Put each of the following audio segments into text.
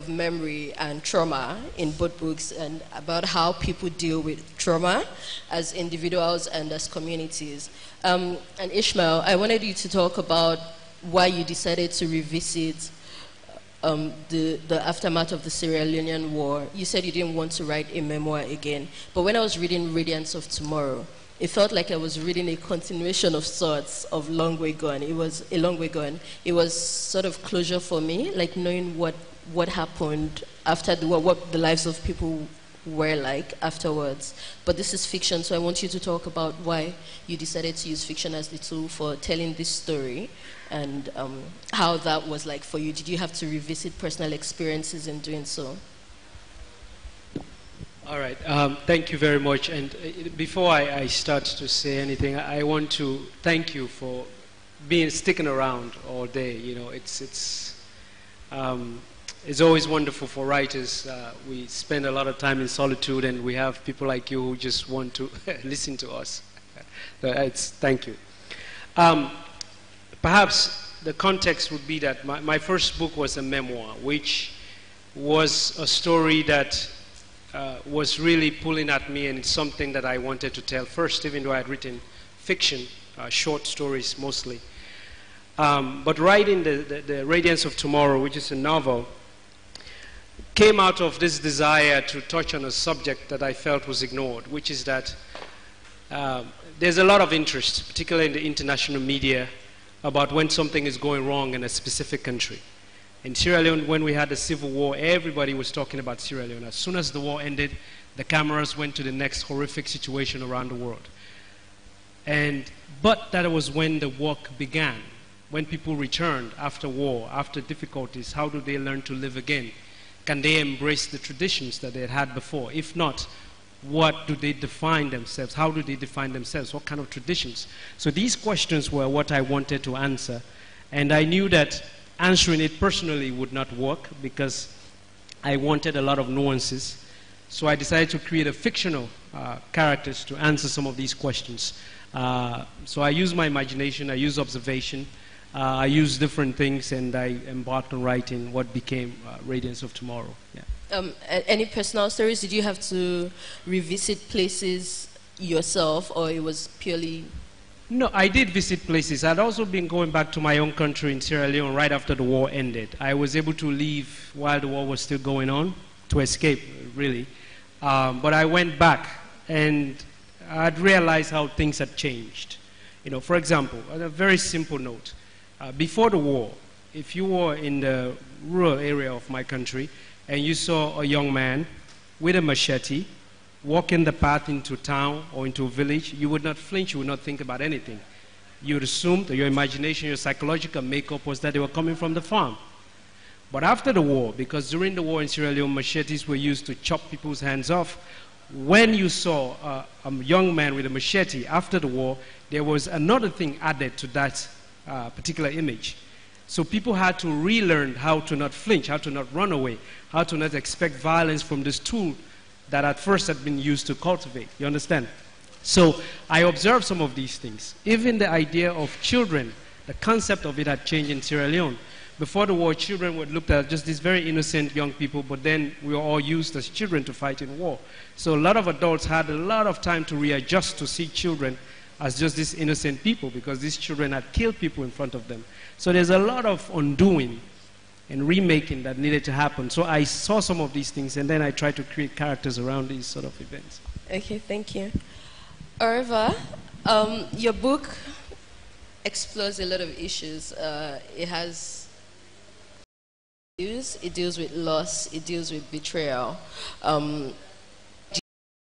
of memory and trauma in both books, and about how people deal with trauma as individuals and as communities. And Ishmael, I wanted you to talk about why you decided to revisit the aftermath of the Sierra Leonean War. You said you didn't want to write a memoir again, but when I was reading Radiance of Tomorrow, it felt like I was reading a continuation of sorts of Long Way Gone. It was a long way gone. It was sort of closure for me, like knowing what happened after the war, what the lives of people were like afterwards. But this is fiction, so I want you to talk about why you decided to use fiction as the tool for telling this story, and how that was like for you. Did you have to revisit personal experiences in doing so? All right, thank you very much. And before I start to say anything, I want to thank you for sticking around all day. You know, it's always wonderful for writers. We spend a lot of time in solitude, and we have people like you who just want to listen to us. Thank you. Perhaps the context would be that my first book was a memoir, which was a story that was really pulling at me, and it's something that I wanted to tell first, even though I had written fiction, short stories mostly. But writing the Radiance of Tomorrow, which is a novel, came out of this desire to touch on a subject that I felt was ignored, which is that there's a lot of interest, particularly in the international media, about when something is going wrong in a specific country. In Sierra Leone, when we had the civil war, everybody was talking about Sierra Leone. As soon as the war ended, the cameras went to the next horrific situation around the world. But that was when the work began. When people returned after war, after difficulties, how do they learn to live again? Can they embrace the traditions that they had before? If not, what do they define themselves? How do they define themselves? What kind of traditions? So these questions were what I wanted to answer. And I knew that answering it personally would not work because I wanted a lot of nuances. So I decided to create a fictional characters to answer some of these questions. So I used my imagination, I used observation, I used different things, and I embarked on writing what became Radiance of Tomorrow. Yeah. Any personal stories? Did you have to revisit places yourself, or it was purely... No, I did visit places. I'd also been going back to my own country in Sierra Leone right after the war ended. I was able to leave while the war was still going on, to escape, really. But I went back, and I'd realized how things had changed. You know, for example, on a very simple note, before the war, if you were in the rural area of my country and you saw a young man with a machete walking the path into town or into a village, you would not flinch, you would not think about anything. You would assume that your imagination, your psychological makeup was that they were coming from the farm. But after the war, because during the war in Sierra Leone, machetes were used to chop people's hands off, when you saw a young man with a machete after the war, there was another thing added to that particular image. So people had to relearn how to not flinch, how to not run away, how to not expect violence from this tool that at first had been used to cultivate. You understand? So I observed some of these things. Even the idea of children, the concept of it had changed in Sierra Leone. Before the war, children were looked at just these very innocent young people, but then we were all used as children to fight in war. So a lot of adults had a lot of time to readjust to see children as just these innocent people, because these children had killed people in front of them. So there's a lot of undoing and remaking that needed to happen. So I saw some of these things, and then I tried to create characters around these sort of events. Okay, thank you. Oreva, your book explores a lot of issues. It has issues, it deals with loss, it deals with betrayal.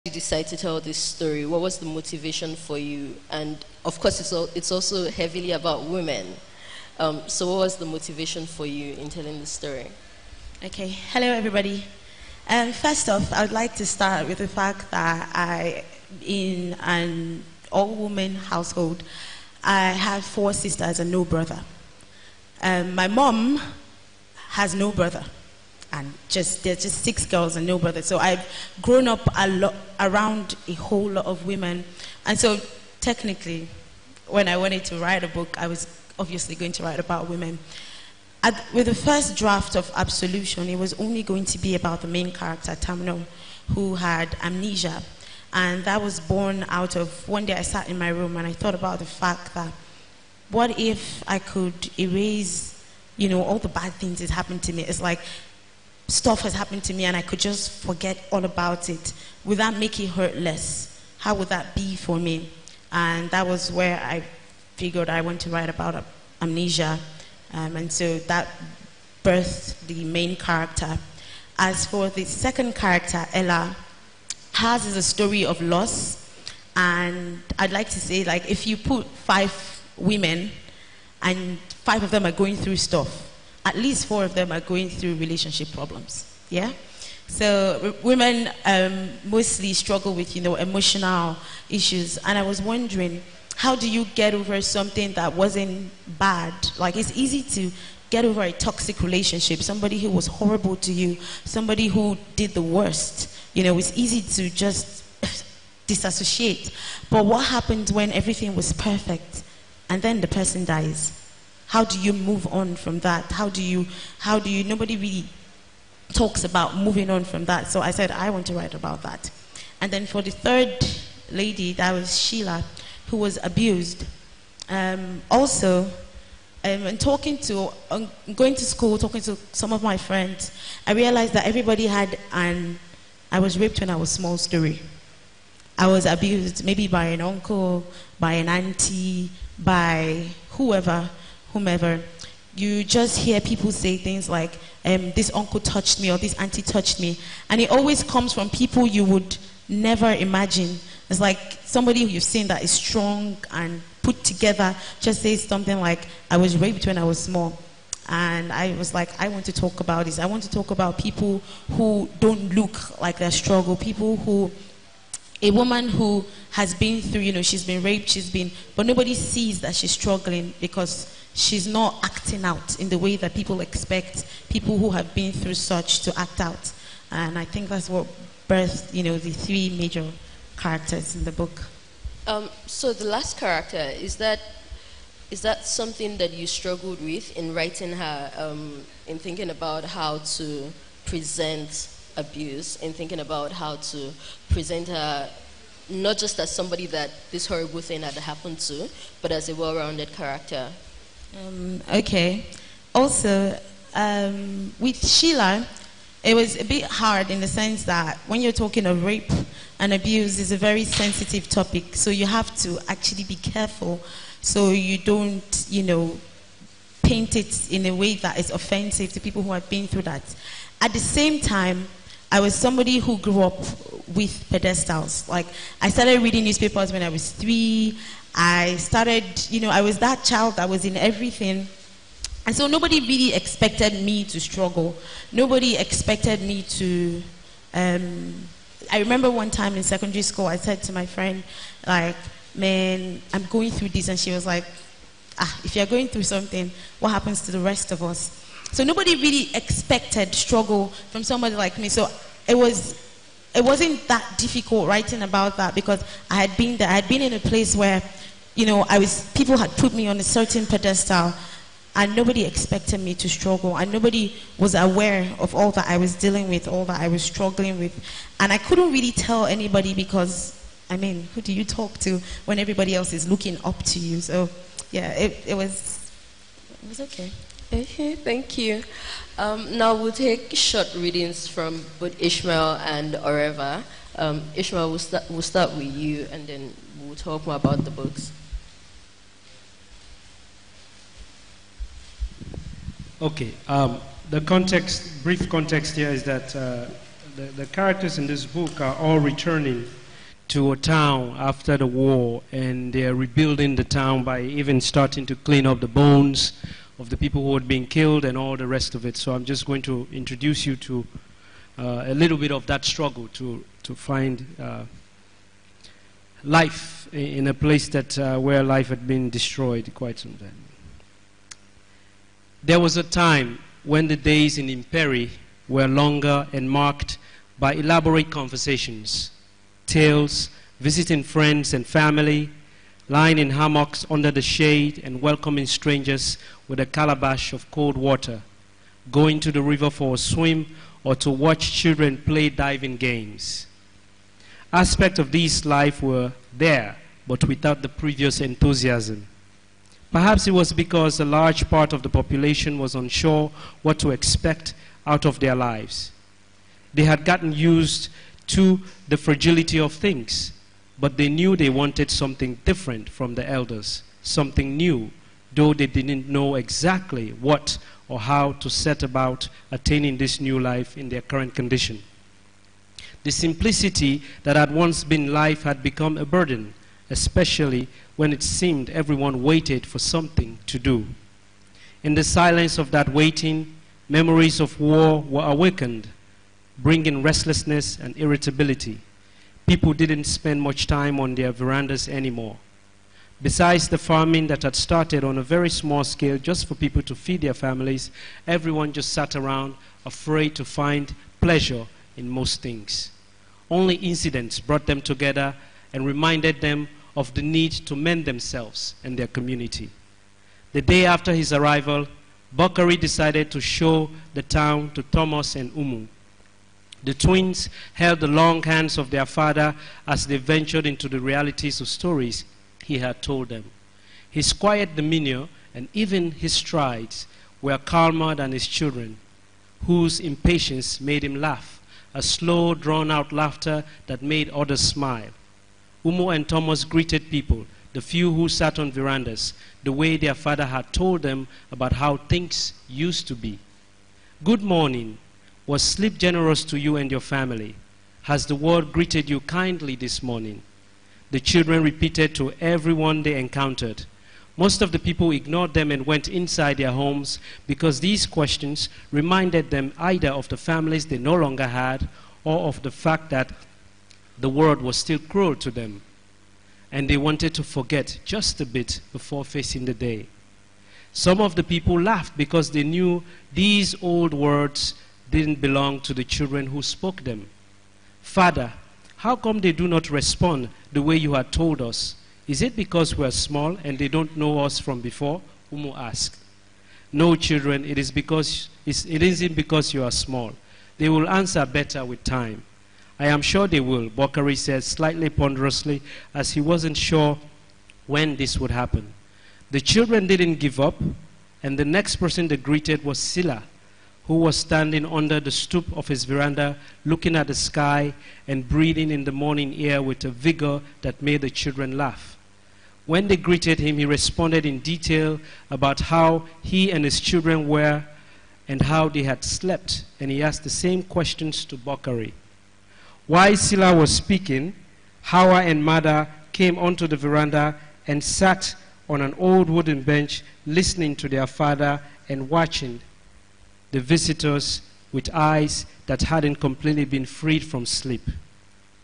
You decided to tell this story? What was the motivation for you? And of course, it's also heavily about women. So what was the motivation for you in telling the story? Okay, hello everybody. First off, I would like to start with the fact that in an all-woman household, I have 4 sisters and no brother. My mom has no brother, and there's just 6 girls and no brother. So I've grown up around a whole lot of women, and so technically, when I wanted to write a book, I was obviously going to write about women. with the first draft of Absolution, it was only going to be about the main character, Tamno, who had amnesia. And that was born out of, one day I sat in my room and I thought about the fact that, what if I could erase, all the bad things that happened to me? It's like stuff has happened to me and I could just forget all about it. Would that make it hurt less? How would that be for me? And that was where I figured I want to write about amnesia. And so that birthed the main character. As for the second character, Ella, hers is a story of loss. And I'd like to say, like, if you put 5 women and 5 of them are going through stuff, at least 4 of them are going through relationship problems. Yeah? So women mostly struggle with, emotional issues. And I was wondering, how do you get over something that wasn't bad? Like, it's easy to get over a toxic relationship, somebody who was horrible to you, somebody who did the worst. It's easy to just disassociate. But what happens when everything was perfect and then the person dies? How do you move on from that? How do you, nobody really talks about moving on from that. So I said, I want to write about that. And then for the third lady, that was Sheila, who was abused. And going to school, talking to some of my friends, I realized that everybody had I was raped when I was small story. I was abused maybe by an uncle, by an auntie, by whomever. You just hear people say things like, this uncle touched me or this auntie touched me. And it always comes from people you would never imagine. It's like somebody who you've seen that is strong and put together just says something like, I was raped when I was small. And I was like, I want to talk about this. I want to talk about people who don't look like they struggle, people who, a woman who has been through, she's been raped, but nobody sees that she's struggling because she's not acting out in the way that people expect people who have been through such to act out. And I think that's what birthed, the 3 major characters in the book. So the last character, is that something that you struggled with in writing her, in thinking about how to present abuse, in thinking about how to present her not just as somebody that this horrible thing had happened to, but as a well-rounded character? Okay. Also, with Sheila, it was a bit hard in the sense that when you're talking of rape and abuse, it's a very sensitive topic. So you have to actually be careful so you don't, paint it in a way that is offensive to people who have been through that. At the same time, I was somebody who grew up with pedestals. Like, I started reading newspapers when I was 3. I started, I was that child that was in everything. And so nobody really expected me to struggle. Nobody expected me to, I remember one time in secondary school, I said to my friend, like, man, I'm going through this. And she was like, if you're going through something, what happens to the rest of us? So nobody really expected struggle from somebody like me. So it wasn't that difficult writing about that because I had been there. I had been in a place where, people had put me on a certain pedestal and nobody expected me to struggle and nobody was aware of all that I was dealing with, all that I was struggling with. And I couldn't really tell anybody because, who do you talk to when everybody else is looking up to you? So, yeah, it was okay. Okay, thank you. Now we'll take short readings from both Ishmael and Oreva. Ishmael, we'll start with you and then we'll talk more about the books. Okay, the brief context here is that the characters in this book are all returning to a town after the war, and they're rebuilding the town by even starting to clean up the bones of the people who had been killed and all the rest of it. So I'm just going to introduce you to a little bit of that struggle to find life in a place that where life had been destroyed quite some time. There was a time when the days in Imperi were longer and marked by elaborate conversations, tales, visiting friends and family, lying in hammocks under the shade and welcoming strangers with a calabash of cold water, going to the river for a swim or to watch children play diving games. Aspects of this life were there, but without the previous enthusiasm. Perhaps it was because a large part of the population was unsure what to expect out of their lives. They had gotten used to the fragility of things, but they knew they wanted something different from the elders, something new, though they didn't know exactly what or how to set about attaining this new life in their current condition. The simplicity that had once been life had become a burden, especially when it seemed everyone waited for something to do. In the silence of that waiting, memories of war were awakened, bringing restlessness and irritability. People didn't spend much time on their verandas anymore. Besides the farming that had started on a very small scale just for people to feed their families, everyone just sat around afraid to find pleasure in most things. Only incidents brought them together and reminded them of the need to mend themselves and their community. The day after his arrival, Bakari decided to show the town to Thomas and Umu. The twins held the long hands of their father as they ventured into the realities of stories he had told them. His quiet demeanor and even his strides were calmer than his children, whose impatience made him laugh, a slow, drawn-out laughter that made others smile. Umu and Thomas greeted people, the few who sat on verandas, the way their father had told them about how things used to be. Good morning. Was sleep generous to you and your family? Has the world greeted you kindly this morning? The children repeated to everyone they encountered. Most of the people ignored them and went inside their homes because these questions reminded them either of the families they no longer had or of the fact that the world was still cruel to them. And they wanted to forget just a bit before facing the day. Some of the people laughed because they knew these old words didn't belong to the children who spoke them. Father, how come they do not respond the way you had told us? Is it because we are small and they don't know us from before? Umu asked. No, children, it isn't because you are small. They will answer better with time. I am sure they will, Bakari said slightly ponderously, as he wasn't sure when this would happen. The children didn't give up, and the next person they greeted was Sila, who was standing under the stoop of his veranda, looking at the sky and breathing in the morning air with a vigor that made the children laugh. When they greeted him, he responded in detail about how he and his children were and how they had slept, and he asked the same questions to Bakari. While Sila was speaking, Hawa and Mada came onto the veranda and sat on an old wooden bench, listening to their father and watching the visitors with eyes that hadn't completely been freed from sleep.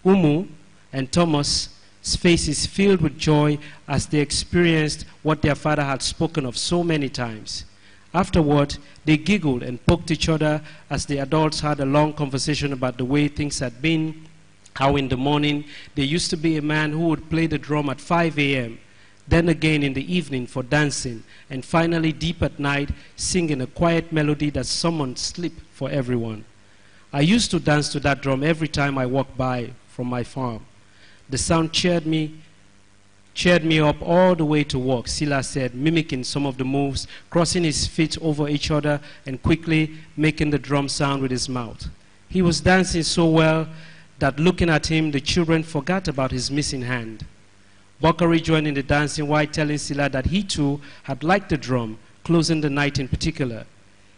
Umu and Thomas' faces filled with joy as they experienced what their father had spoken of so many times. Afterward, they giggled and poked each other as the adults had a long conversation about the way things had been, how in the morning there used to be a man who would play the drum at 5 a.m., then again in the evening for dancing, and finally deep at night singing a quiet melody that summoned sleep for everyone. I used to dance to that drum every time I walked by from my farm. The sound cheered me up all the way to work, Sila said, mimicking some of the moves, crossing his feet over each other and quickly making the drum sound with his mouth. He was dancing so well that looking at him, the children forgot about his missing hand. Bakari joined in the dancing while telling Sila that he too had liked the drum, closing the night in particular.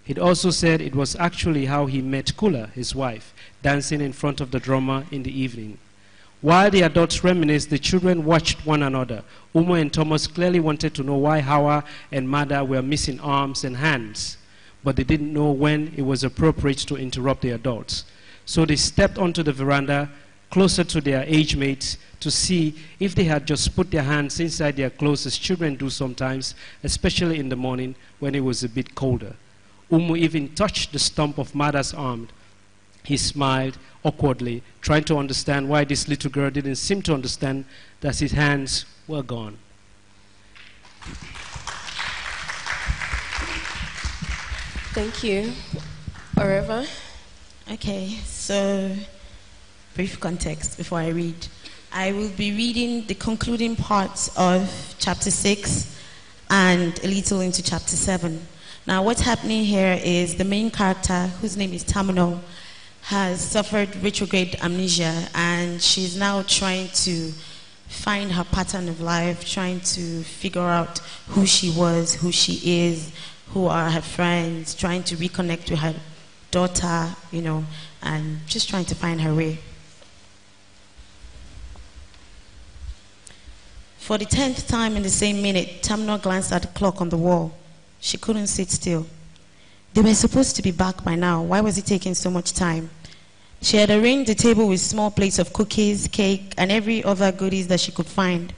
He'd also said it was actually how he met Kula, his wife, dancing in front of the drummer in the evening. While the adults reminisced, the children watched one another. Umu and Thomas clearly wanted to know why Hawa and Mada were missing arms and hands, but they didn't know when it was appropriate to interrupt the adults. So they stepped onto the veranda, closer to their age mates, to see if they had just put their hands inside their clothes as children do sometimes, especially in the morning when it was a bit colder. Umu even touched the stump of Mada's arm. He smiled awkwardly, trying to understand why this little girl didn't seem to understand that his hands were gone. Thank you. Oreva? Okay, so brief context before I read. I will be reading the concluding parts of chapter 6 and a little into chapter 7. Now, what's happening here is the main character, whose name is Tamino, has suffered retrograde amnesia, and she's now trying to find her pattern of life, trying to figure out who she was, who she is, who are her friends, trying to reconnect with her daughter, and just trying to find her way. For the 10th time in the same minute, Tamino glanced at the clock on the wall. She couldn't sit still. They were supposed to be back by now. Why was it taking so much time? She had arranged the table with small plates of cookies, cake, and every other goodies that she could find.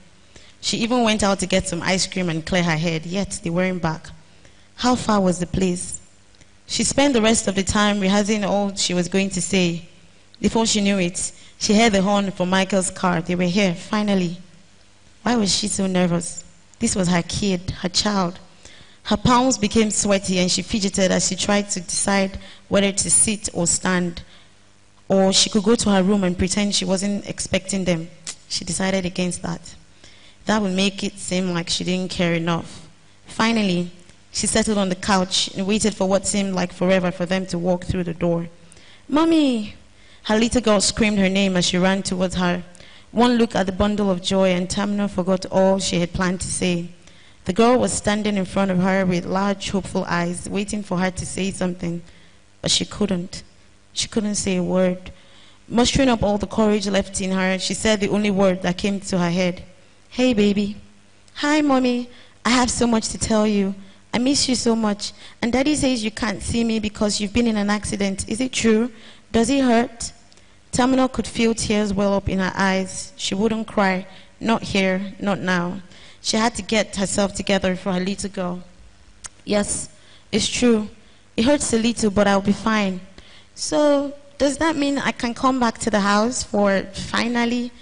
She even went out to get some ice cream and clear her head, yet they weren't back. How far was the place? She spent the rest of the time rehearsing all she was going to say. Before she knew it, she heard the horn for Michael's car. They were here, finally. Why was she so nervous? This was her kid, her child. Her palms became sweaty and she fidgeted as she tried to decide whether to sit or stand. Or she could go to her room and pretend she wasn't expecting them. She decided against that. That would make it seem like she didn't care enough. Finally, she settled on the couch and waited for what seemed like forever for them to walk through the door. "Mommy!" Her little girl screamed her name as she ran towards her. One look at the bundle of joy and Tamino forgot all she had planned to say. The girl was standing in front of her with large, hopeful eyes, waiting for her to say something, but she couldn't. She couldn't say a word. Mustering up all the courage left in her, she said the only word that came to her head. "Hey, baby." "Hi, Mommy. I have so much to tell you. I miss you so much. And Daddy says you can't see me because you've been in an accident. Is it true? Does it hurt?" Tamino could feel tears well up in her eyes. She wouldn't cry. Not here, not now. She had to get herself together for her little girl. "Yes, it's true. It hurts a little, but I'll be fine." "So, does that mean I can come back to the house for finally?"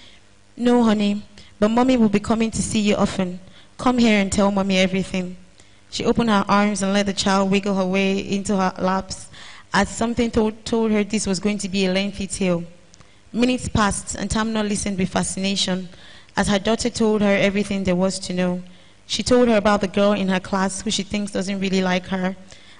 "No, honey, but Mommy will be coming to see you often. Come here and tell Mommy everything." She opened her arms and let the child wiggle her way into her laps as something told her this was going to be a lengthy tale. Minutes passed and Tamino listened with fascination as her daughter told her everything there was to know. She told her about the girl in her class who she thinks doesn't really like her,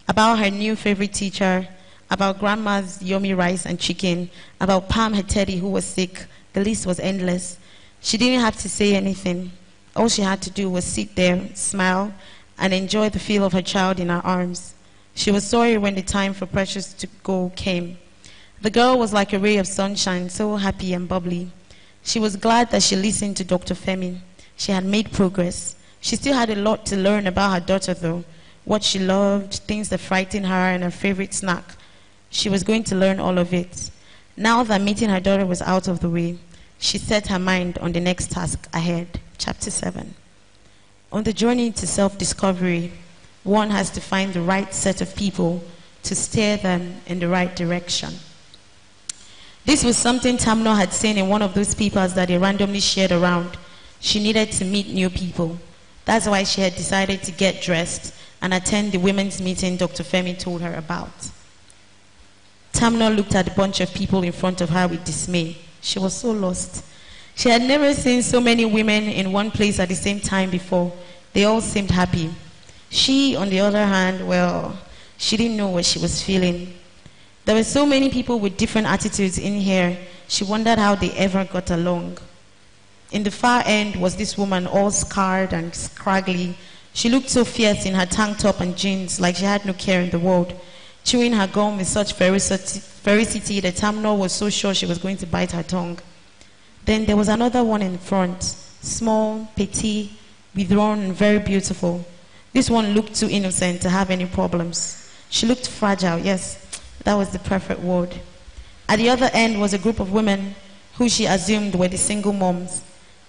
about her new favorite teacher, about grandma's yummy rice and chicken, about Pam, her teddy, who was sick. The list was endless. She didn't have to say anything. All she had to do was sit there, smile, and enjoy the feel of her child in her arms. She was sorry when the time for Precious to go came. The girl was like a ray of sunshine, so happy and bubbly. She was glad that she listened to Dr. Femi. She had made progress. She still had a lot to learn about her daughter, though. What she loved, things that frightened her, and her favorite snack. She was going to learn all of it. Now that meeting her daughter was out of the way, she set her mind on the next task ahead. Chapter 7. On the journey to self-discovery, one has to find the right set of people to steer them in the right direction. This was something Tamino had seen in one of those papers that they randomly shared around. She needed to meet new people. That's why she had decided to get dressed and attend the women's meeting Dr. Femi told her about. Tamino looked at the bunch of people in front of her with dismay. She was so lost. She had never seen so many women in one place at the same time before. They all seemed happy. She, on the other hand, well, she didn't know what she was feeling. There were so many people with different attitudes in here. She wondered how they ever got along. In the far end was this woman, all scarred and scraggly. She looked so fierce in her tank top and jeans, like she had no care in the world, chewing her gum with such ferocity that Tamino was so sure she was going to bite her tongue. Then there was another one in front, small, petite, withdrawn, and very beautiful. This one looked too innocent to have any problems. She looked fragile, yes, that was the perfect word. At the other end was a group of women who she assumed were the single moms.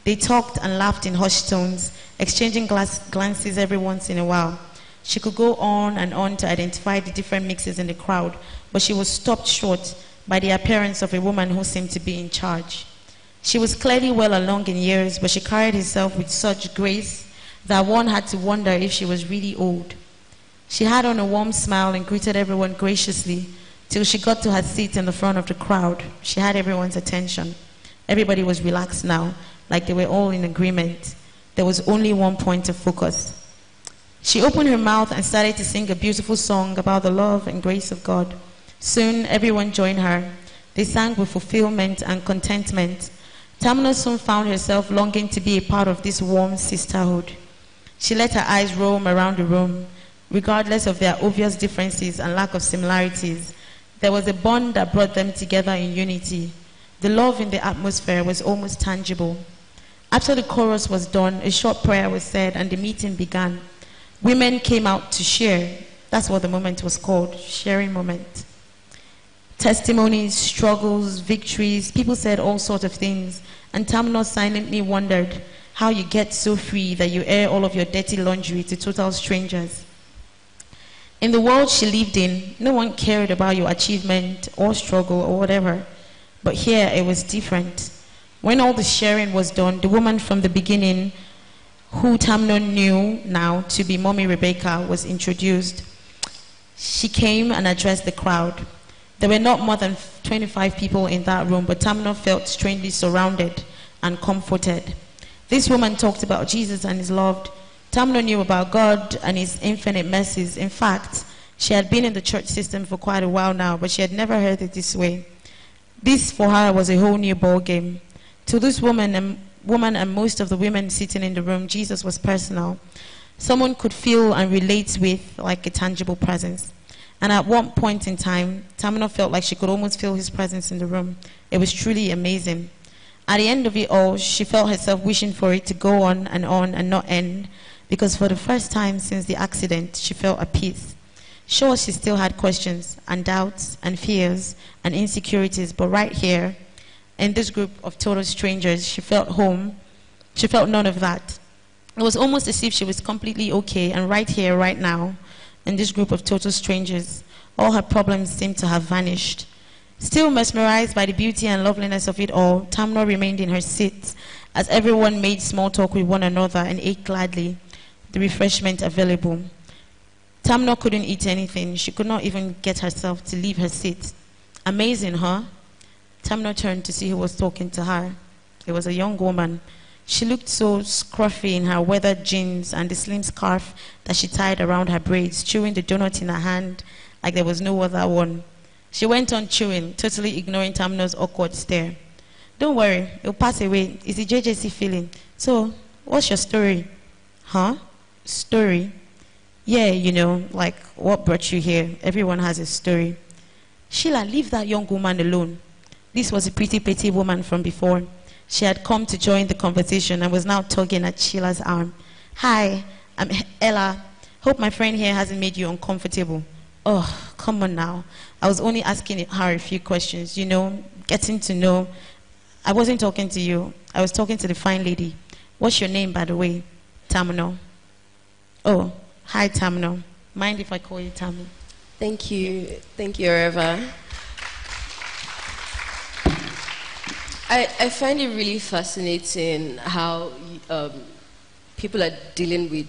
They talked and laughed in hushed tones, exchanging glances every once in a while. She could go on and on to identify the different mixes in the crowd, but she was stopped short by the appearance of a woman who seemed to be in charge. She was clearly well along in years, but she carried herself with such grace that one had to wonder if she was really old. She had on a warm smile and greeted everyone graciously till she got to her seat in the front of the crowd. She had everyone's attention. Everybody was relaxed now, like they were all in agreement. There was only one point of focus. She opened her mouth and started to sing a beautiful song about the love and grace of God. Soon, everyone joined her. They sang with fulfillment and contentment. Tamna soon found herself longing to be a part of this warm sisterhood. She let her eyes roam around the room. Regardless of their obvious differences and lack of similarities, there was a bond that brought them together in unity. The love in the atmosphere was almost tangible. After the chorus was done, a short prayer was said and the meeting began. Women came out to share. That's what the moment was called, sharing moment. Testimonies, struggles, victories, people said all sorts of things, and Tamna silently wondered how you get so free that you air all of your dirty laundry to total strangers. In the world she lived in, no one cared about your achievement or struggle or whatever. But here it was different. When all the sharing was done, the woman from the beginning, who Tamna knew now to be Mommy Rebecca, was introduced. She came and addressed the crowd. There were not more than 25 people in that room, but Tamna felt strangely surrounded and comforted. This woman talked about Jesus and his love. Tamna knew about God and his infinite mercies. In fact, she had been in the church system for quite a while now, but she had never heard it this way. This for her was a whole new ball game. To this woman and most of the women sitting in the room, Jesus was personal. Someone could feel and relate with, like a tangible presence. And at one point in time, Tamna felt like she could almost feel his presence in the room. It was truly amazing. At the end of it all, she felt herself wishing for it to go on and not end, because for the first time since the accident, she felt at peace. Sure, she still had questions and doubts and fears and insecurities, but right here, in this group of total strangers, she felt home. She felt none of that. It was almost as if she was completely okay, and right here, right now, in this group of total strangers, all her problems seemed to have vanished. Still mesmerized by the beauty and loveliness of it all, Tamna remained in her seat as everyone made small talk with one another and ate gladly the refreshment available. Tamna couldn't eat anything. She could not even get herself to leave her seat. Amazing, huh? Tamna turned to see who was talking to her. It was a young woman. She looked so scruffy in her weathered jeans and the slim scarf that she tied around her braids, chewing the donut in her hand like there was no other one. She went on chewing, totally ignoring Tamna's awkward stare. Don't worry, it'll pass away. It's a JJC feeling. So, what's your story? Huh? Story? Yeah, you know, like what brought you here. Everyone has a story. Sheila, leave that young woman alone. This was a pretty petty woman from before. She had come to join the conversation and was now tugging at Sheila's arm. Hi, I'm Ella. Hope my friend here hasn't made you uncomfortable. Oh, come on now. I was only asking her a few questions, you know, getting to know. I wasn't talking to you. I was talking to the fine lady. What's your name, by the way? Tamno. Oh, hi, Tamno. Mind if I call you Tamno? Thank you. Thank you, Areva. I find it really fascinating how people are dealing with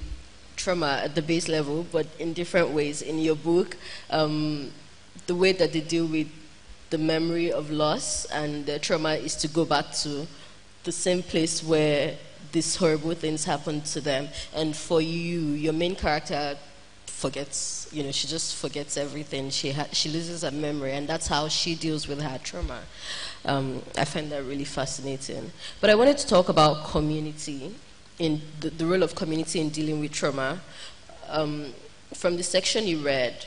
trauma at the base level, but in different ways. In your book, the way that they deal with the memory of loss and the trauma is to go back to the same place where these horrible things happened to them. And for you, your main character forgets, you know, she just forgets everything. She loses her memory, and that's how she deals with her trauma. I find that really fascinating. But I wanted to talk about community, in the role of community in dealing with trauma. From the section you read,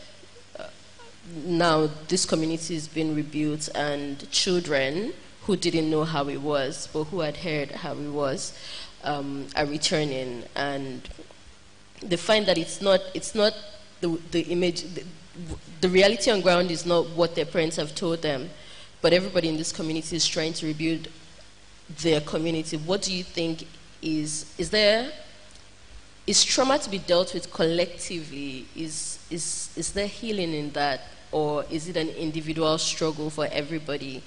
now this community is being rebuilt, and children who didn't know how it was, but who had heard how it was, are returning, and they find that it's not the image, the reality on ground is not what their parents have told them, but everybody in this community is trying to rebuild their community. What do you think is trauma to be dealt with collectively? Is there healing in that, or is it an individual struggle for everybody?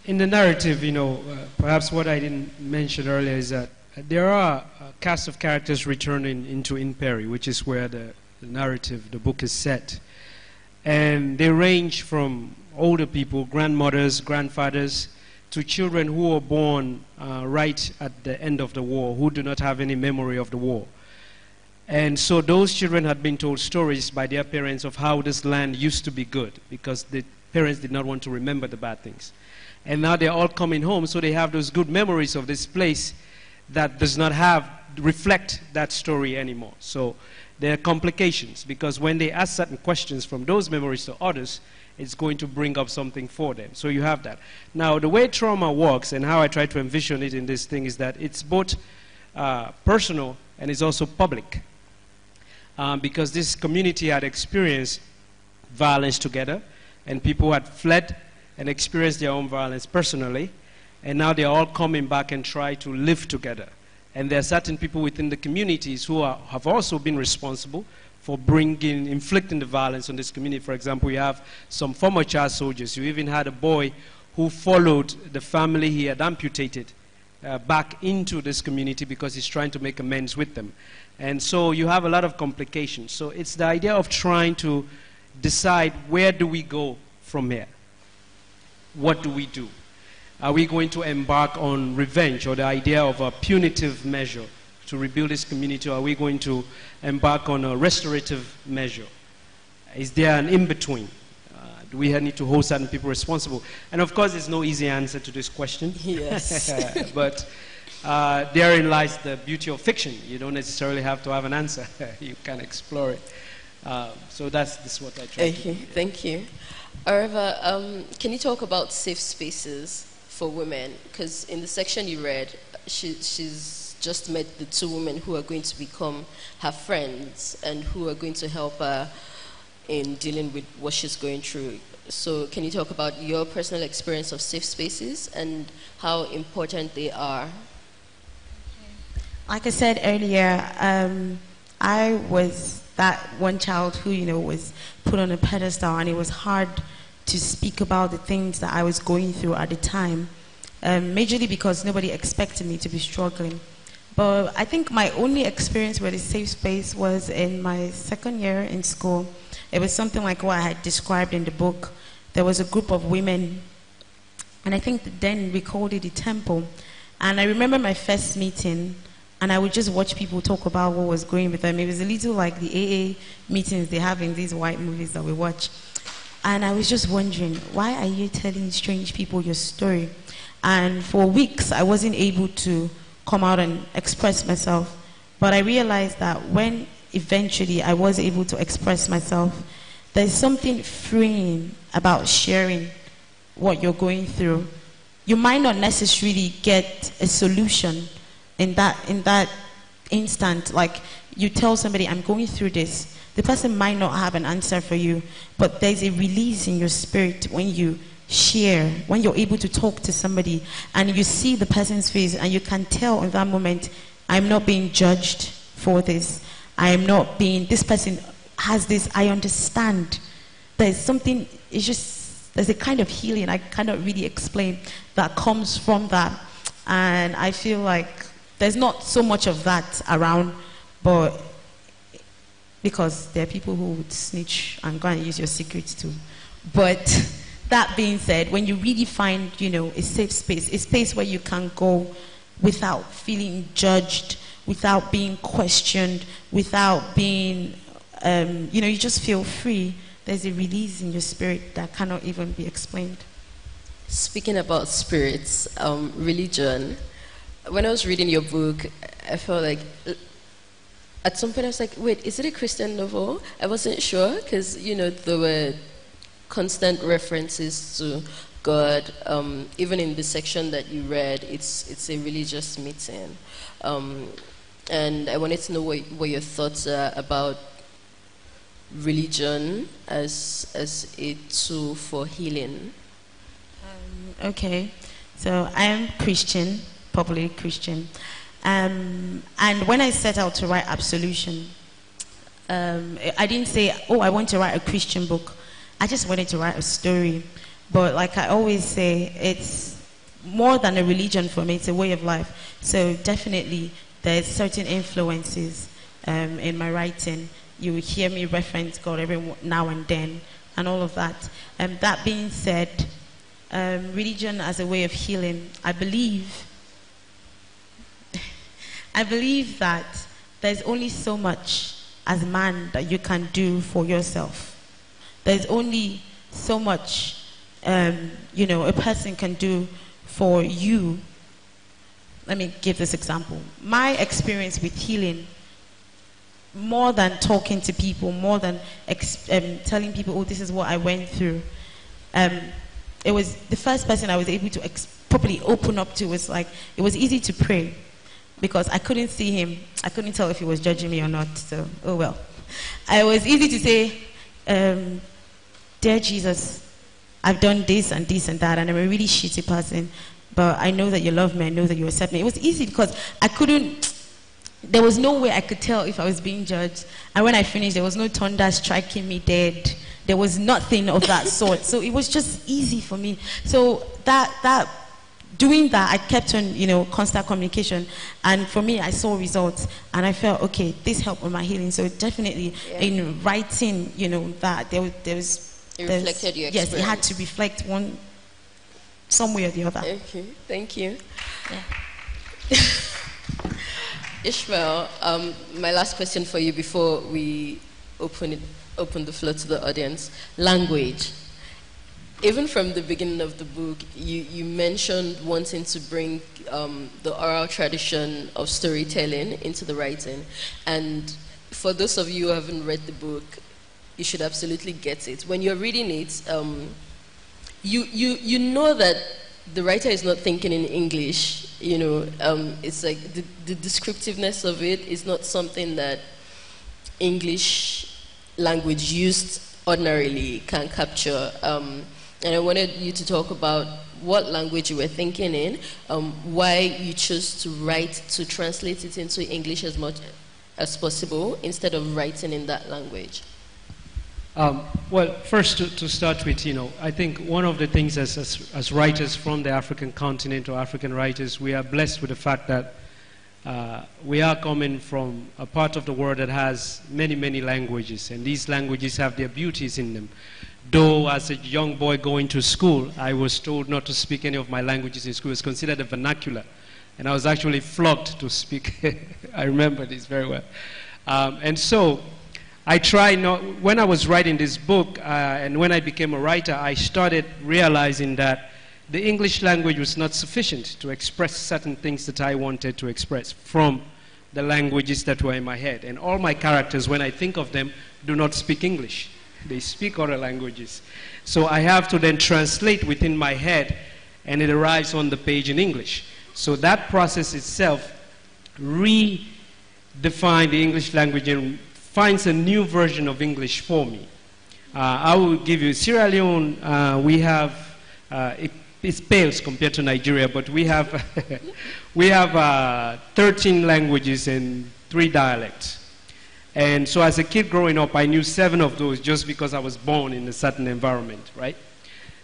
In the narrative, you know, perhaps what I didn't mention earlier is that there are a cast of characters returning into Imperi, which is where the narrative, the book is set. And they range from older people, grandmothers, grandfathers, to children who were born right at the end of the war, who do not have any memory of the war. And so those children had been told stories by their parents of how this land used to be good, because the parents did not want to remember the bad things. And now they're all coming home, so they have those good memories of this place that does not reflect that story anymore. So there are complications, because when they ask certain questions from those memories to others, it's going to bring up something for them. So you have that. Now, the way trauma works and how I try to envision it in this thing is that it's both personal and it's also public. Because this community had experienced violence together, and people had fled and experienced their own violence personally, and now they're all coming back and try to live together. And there are certain people within the communities who have also been responsible for inflicting the violence on this community. For example, you have some former child soldiers. You even had a boy who followed the family he had amputated back into this community because he's trying to make amends with them. And so you have a lot of complications. So it's the idea of trying to decide, where do we go from here? What do we do? Are we going to embark on revenge, or the idea of a punitive measure to rebuild this community, or are we going to embark on a restorative measure? Is there an in-between? Do we need to hold certain people responsible? And of course, there's no easy answer to this question. Yes. But therein lies the beauty of fiction. You don't necessarily have to have an answer. You can explore it. So that's what I try to do. Thank you. Areva, can you talk about safe spaces for women? Because in the section you read, she's just met the two women who are going to become her friends and who are going to help her in dealing with what she's going through. So can you talk about your personal experience of safe spaces and how important they are? Like I said earlier, I was that one child who, was put on a pedestal, and it was hard to speak about the things that I was going through at the time, majorly because nobody expected me to be struggling. But I think my only experience with a safe space was in my second year in school. It was something like what I had described in the book. There was a group of women, and I think then we called it the temple. And I remember my first meeting, and I would just watch people talk about what was going with them. It was a little like the AA meetings they have in these white movies that we watch. And I was just wondering, why are you telling strange people your story? And for weeks, I wasn't able to come out and express myself. But I realized that when eventually I was able to express myself, there's something freeing about sharing what you're going through. You might not necessarily get a solution in that instant. Like, you tell somebody, I'm going through this. The person might not have an answer for you, but there's a release in your spirit when you share, when you're able to talk to somebody and you see the person's face and you can tell in that moment, I'm not being judged for this. I am not being, this person has this, I understand. There's something, it's just, there's a kind of healing I cannot really explain that comes from that. And I feel like there's not so much of that around, but because there are people who would snitch and go and use your secrets too. But that being said, when you really find, a safe space, a space where you can go without feeling judged, without being questioned, without being, you just feel free, there's a release in your spirit that cannot even be explained. Speaking about spirits, religion, when I was reading your book, I felt like, at some point I was like, wait, is it a Christian novel? I wasn't sure, because, there were constant references to God. Even in the section that you read, it's a religious meeting. And I wanted to know what your thoughts are about religion as a tool for healing. Okay, so I am Christian, probably Christian. And when I set out to write Absolution, I didn't say, I want to write a Christian book. I just wanted to write a story. But like I always say, more than a religion for me, it's a way of life. So definitely there's certain influences in my writing. You will hear me reference God every now and then and all of that. That being said, religion as a way of healing, I believe that there's only so much as a man that you can do for yourself. There's only so much, a person can do for you. Let me give this example. My experience with healing, more than talking to people, more than telling people, oh, this is what I went through, it was the first person I was able to properly open up to. Was like, it was easy to pray because I couldn't see him. I couldn't tell if he was judging me or not, so oh well. It was easy to say, dear Jesus, I've done this and this and that, and I'm a really shitty person, but I know that you love me, I know that you accept me. It was easy because there was no way I could tell if I was being judged. And when I finished, there was no thunder striking me dead. There was nothing of that sort. So it was just easy for me. So doing that, I kept on, constant communication. And for me, I saw results. And I felt, okay, this helped with my healing. So definitely, in writing, that there was... It reflected your experience. Yes, it had to reflect some way or the other. Okay, thank you. Yeah. Ishmael, my last question for you before we open the floor to the audience. Language. Even from the beginning of the book, you mentioned wanting to bring the oral tradition of storytelling into the writing. And for those of you who haven't read the book, you should absolutely get it. When you're reading it, you know that the writer is not thinking in English. It's like the descriptiveness of it is not something that English language used ordinarily can capture. And I wanted you to talk about what language you were thinking in, why you chose to write, to translate it into English as much as possible instead of writing in that language. Well, first to start with, I think one of the things as writers from the African continent, or African writers, we are blessed with the fact that we are coming from a part of the world that has many, many languages, and these languages have their beauties in them. Though as a young boy going to school, I was told not to speak any of my languages in school. It was considered a vernacular, and I was actually flogged to speak. I remember this very well. And so I try not, when I was writing this book and when I became a writer, I started realizing that the English language was not sufficient to express certain things that I wanted to express from the languages that were in my head. And all my characters, when I think of them, do not speak English. They speak other languages. So I have to then translate within my head, and it arrives on the page in English. So that process itself redefined the English language and finds a new version of English for me. I will give you Sierra Leone. We have it pales compared to Nigeria, but we have we have 13 languages and 3 dialects. And so as a kid growing up, I knew 7 of those just because I was born in a certain environment, right?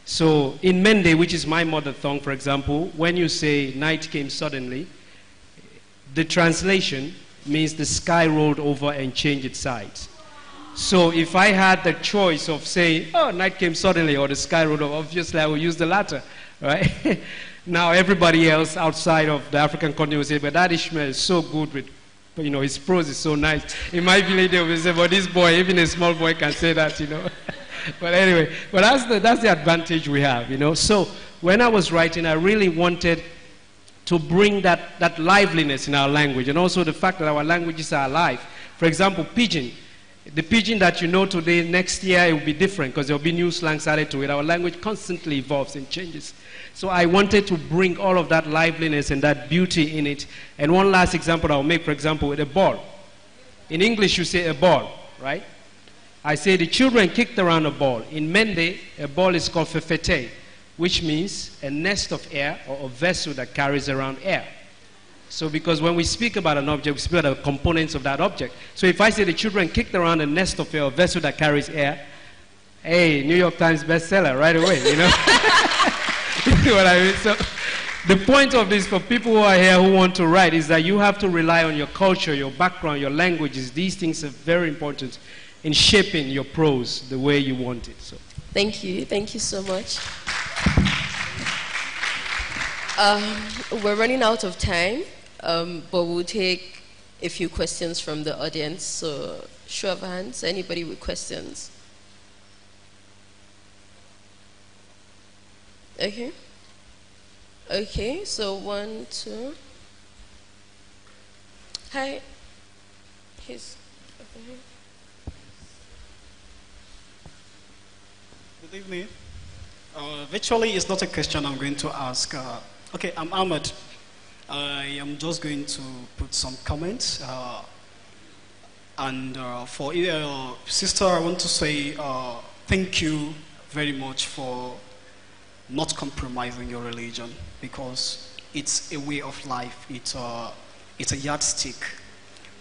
So in Mende, which is my mother tongue, for example, when you say night came suddenly, the translation means the sky rolled over and changed its sides. So if I had the choice of saying, oh, night came suddenly, or the sky rolled over, obviously I would use the latter, right? Now everybody else outside of the African continent will say, but that Ishmael is so good with, his prose is so nice. In my village they will say, but this boy, even a small boy can say that, But anyway, but that's the advantage we have, So when I was writing, I really wanted to bring that liveliness in our language, and also the fact that our languages are alive. For example, Pidgin. The Pidgin that you know today, next year it will be different because there will be new slangs added to it. Our language constantly evolves and changes. So I wanted to bring all of that liveliness and that beauty in it. And one last example I'll make, for example, with a ball. In English you say a ball, right? I say the children kicked around a ball. In Mende, a ball is called fefete, which means a nest of air or a vessel that carries around air. So because when we speak about an object, we speak about the components of that object. So if I say the children kicked around a nest of air, a vessel that carries air, hey, New York Times bestseller right away, You know what I mean? The point of this for people who are here who want to write is that you have to rely on your culture, your background, your languages. These things are very important in shaping your prose the way you want it. So. Thank you so much. We're running out of time, but we'll take a few questions from the audience. So, show of hands, anybody with questions? Okay. Okay, so 1, 2. Hi. He's over here. Good evening. Virtually, it's not a question I'm going to ask. Okay, I'm Ahmed. I am just going to put some comments. For your sister, I want to say thank you very much for not compromising your religion, because it's a way of life. It's a yardstick.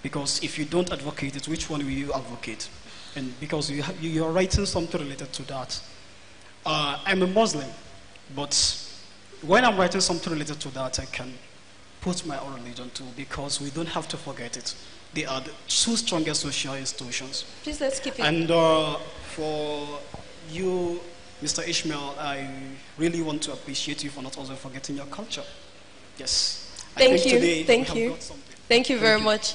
Because if you don't advocate it, which one will you advocate? And because you are writing something related to that. I'm a Muslim, but when I'm writing something related to that, I can put my own religion too, because we don't have to forget it. They are the two strongest social institutions. Please, let's keep it. And for you, Mr. Ishmael, I really want to appreciate you for not also forgetting your culture. Yes. Thank you. Thank you. Thank you very much.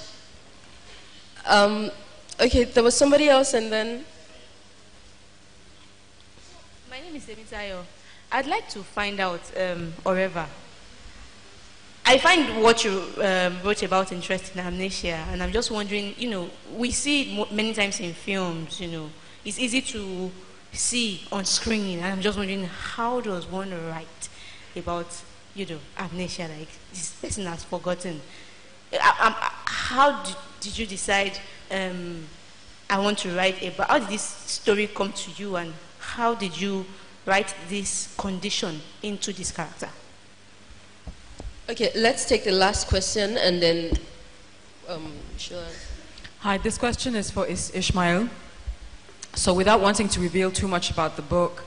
Okay, there was somebody else, and then. My name is Emitayo. I'd like to find out, Oreva. I find what you wrote about interesting, Amnesia, and I'm just wondering, we see it many times in films, it's easy to see on screen, and I'm just wondering, how does one write about, amnesia, like this person has forgotten? How did you decide, I want to write about, how did this story come to you, and how did you write this condition into this character? Okay, let's take the last question, and then Sheila. Hi, this question is for Ishmael. So without wanting to reveal too much about the book,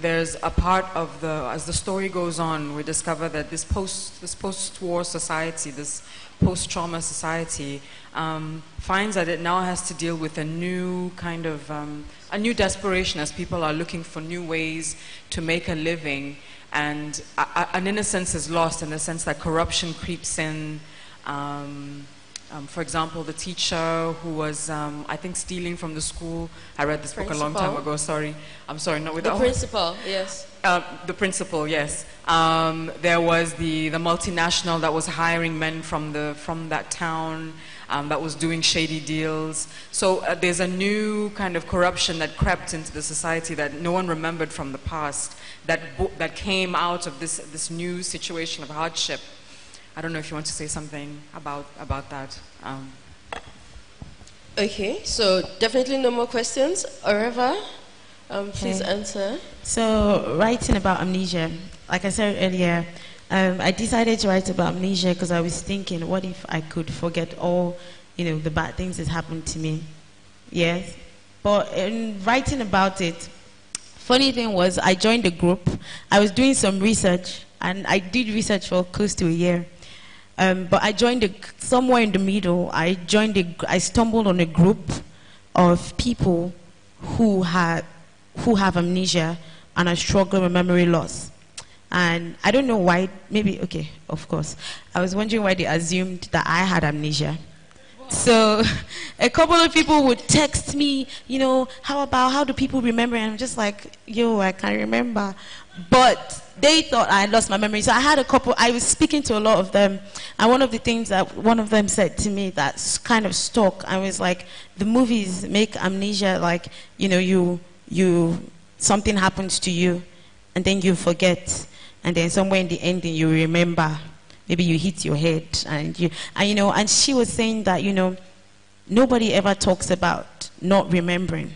there's a part of as the story goes on, we discover that this post-war society, this post-trauma society, finds that it now has to deal with a new kind of, a new desperation as people are looking for new ways to make a living, and an innocence is lost in the sense that corruption creeps in. For example, the teacher who was, I think, stealing from the school. I read this book a long time ago, sorry. I'm sorry, not with the principal, yes. The principal, yes. There was the multinational that was hiring men from that town, that was doing shady deals. So there's a new kind of corruption that crept into the society that no one remembered from the past, that came out of this new situation of hardship. I don't know if you want to say something about that. Okay, so definitely no more questions. Oreva, please answer. So, writing about amnesia, like I said earlier, I decided to write about amnesia because I was thinking, what if I could forget all, the bad things that happened to me? Yes. But in writing about it, funny thing was, I joined a group. I was doing some research, and I did research for close to a year. But I joined somewhere in the middle. I stumbled on a group of people who have amnesia and are struggling with memory loss. And I don't know why. Maybe, okay, of course. I was wondering why they assumed that I had amnesia. So a couple of people would text me, how do people remember? And I'm just like, I can't remember. But they thought I had lost my memory. So I was speaking to a lot of them. And one of the things that one of them said to me that's kind of stuck, I was like, the movies make amnesia like, something happens to you and then you forget. And then somewhere in the ending you remember. Maybe you hit your head, and she was saying that, nobody ever talks about not remembering.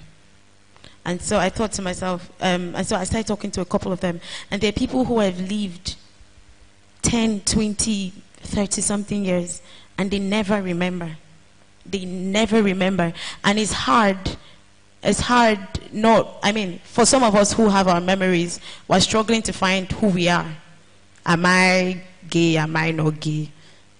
And so I thought to myself, and so I started talking to a couple of them, and there are people who have lived 10, 20, 30 something years, and they never remember. They never remember. And it's hard for some of us who have our memories, we're struggling to find who we are. Am I gay? Am I not gay?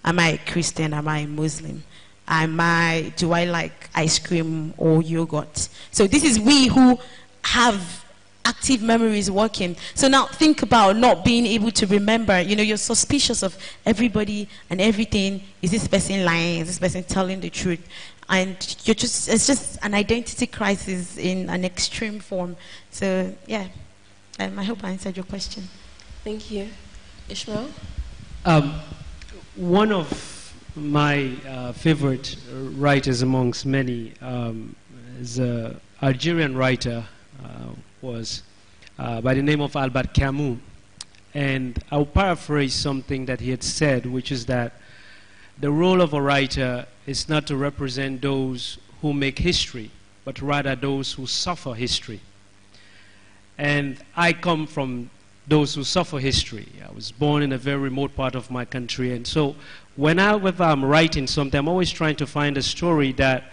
Am I a Christian? Am I a Muslim? Do I like ice cream or yogurt? So this is we who have active memories working. So now think about not being able to remember. You know, you're suspicious of everybody and everything. Is this person lying? Is this person telling the truth? And it's just an identity crisis in an extreme form. So yeah, I hope I answered your question. Thank you. Ishmael? One of my favorite writers amongst many is an Algerian writer, was by the name of Albert Camus. And I'll paraphrase something that he had said, which is that the role of a writer is not to represent those who make history, but rather those who suffer history. And I come from those who suffer history. I was born in a very remote part of my country, and so whenever I'm writing something, I'm always trying to find a story that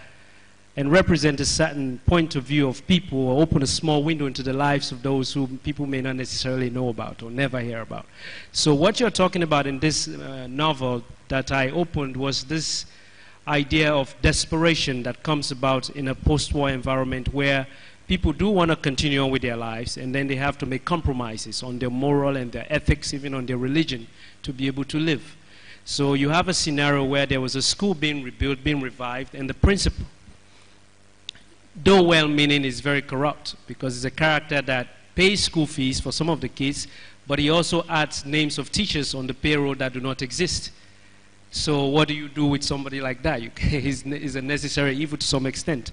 and represent a certain point of view of people, or open a small window into the lives of those who people may not necessarily know about or never hear about. So what you're talking about in this novel that I opened was this idea of desperation that comes about in a post-war environment where people do want to continue on with their lives, and then they have to make compromises on their moral and their ethics, even on their religion, to be able to live. So you have a scenario where there was a school being rebuilt, being revived, and the principal, though well-meaning, is very corrupt, because he's a character that pays school fees for some of the kids, but he also adds names of teachers on the payroll that do not exist. So what do you do with somebody like that? He's a necessary evil to some extent.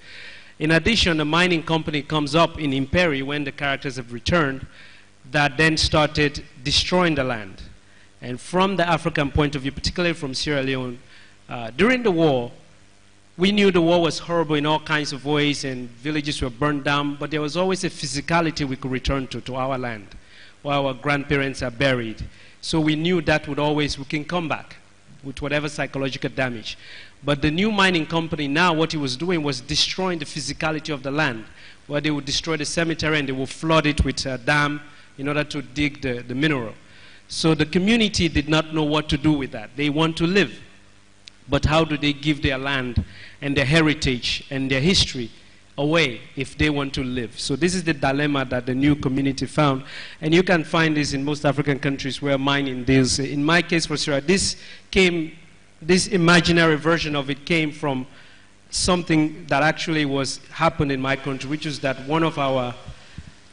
In addition, a mining company comes up in Imperi when the characters have returned that then started destroying the land. And from the African point of view, particularly from Sierra Leone, during the war, we knew the war was horrible in all kinds of ways and villages were burned down, but there was always a physicality we could return to our land, where our grandparents are buried. So we knew that we can come back with whatever psychological damage. But the new mining company now, what he was doing was destroying the physicality of the land, where they would destroy the cemetery and they would flood it with a dam in order to dig the mineral. So the community did not know what to do with that. They want to live, but how do they give their land and their heritage and their history away if they want to live? So this is the dilemma that the new community found. And you can find this in most African countries where mining deals. In my case, for sure, this imaginary version of it came from something that actually happened in my country, which is that one of our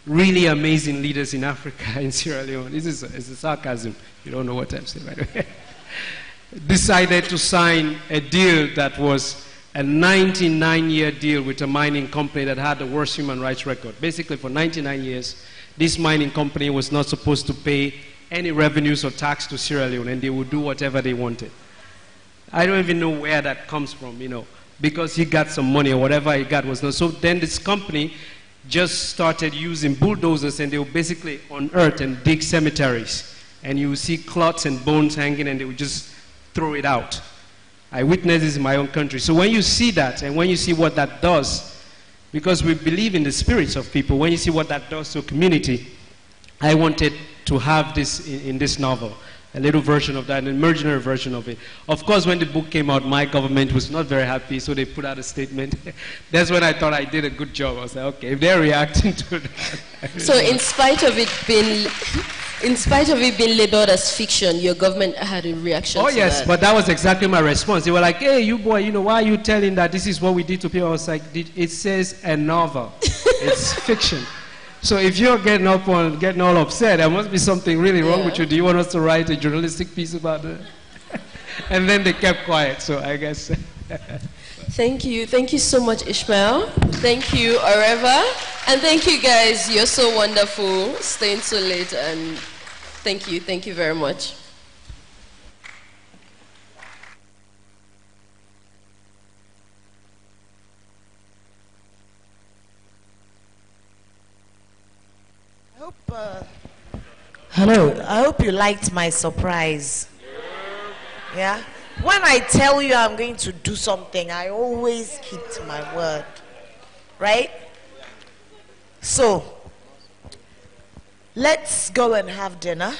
really amazing leaders in Africa, in Sierra Leone, this is a sarcasm, you don't know what I'm saying, by the way, decided to sign a deal that was a 99-year deal with a mining company that had the worst human rights record. Basically, for 99 years, this mining company was not supposed to pay any revenues or tax to Sierra Leone, and they would do whatever they wanted. I don't even know where that comes from, you know, because he got some money or whatever he got was not. So then this company just started using bulldozers, and they would basically unearth and dig cemeteries. And you would see clots and bones hanging, and they would just throw it out. I witnessed this in my own country. So when you see that, and when you see what that does, because we believe in the spirits of people, when you see what that does to a community, I wanted to have this in this novel, a little version of that, an imaginary version of it. Of course, when the book came out, my government was not very happy, so they put out a statement. That's when I thought I did a good job. I was like, okay, if they're reacting to that. So in spite of it being labeled as fiction, your government had a reaction to that? Oh yes, but that was exactly my response. They were like, hey, you boy, you know, why are you telling that this is what we did to people? I was like, it says a novel. It's fiction. So if you're getting all upset, there must be something really wrong with you. Do you want us to write a journalistic piece about it? And then they kept quiet, so I guess. Thank you. Thank you so much, Ishmael. Thank you, Areva. And thank you, guys. You're so wonderful, staying so late. And thank you. Thank you very much. Hello. I hope you liked my surprise. Yeah? When I tell you I'm going to do something, I always keep to my word. Right? So, let's go and have dinner.